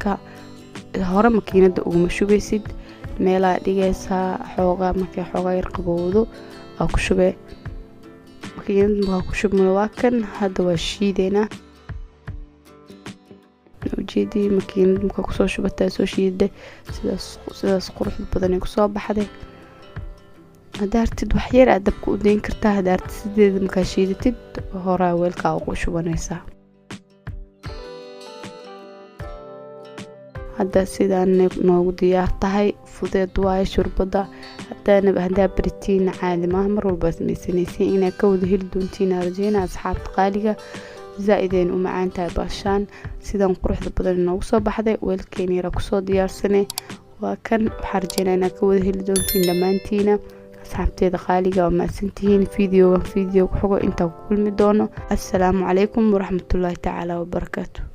weelka hore makiinada ugu shubeysid meela dhigaysa xoogaa markay xoogaa yar qabowdo oo ku shubay makiinada ma ku shubmay waa kan hadda waa shiideena ujeedii makiinada marka ku soo shubata soo shiiday sidaas qurux badan ku soo baxday hadaartid wax yar aad dabka u deyn kartaa hadaartid sideeda marka shiidatid hore weelka ugu shubanaysa hadda sidaan noogu diyaar tahay fudeed waay shurbada hadaa baritiin caadi ma mar walba sameeysanaysiin ina ka wada heli doontiin arjayna asxaabta qaaliga zaaideen u macaan tahay baashaan sidaan quruxda badan noogu soo baxday weelkeen yar ku soo diyaarsanay waa kan waxaan ina ka wada heli doontiin dhamaantiina asxaabteeda qaaliga oo maasantihiin video ku xugo inta ku kulmi doono assalaamu calaykum waraxmatullaahi tacaala wabarakaatuh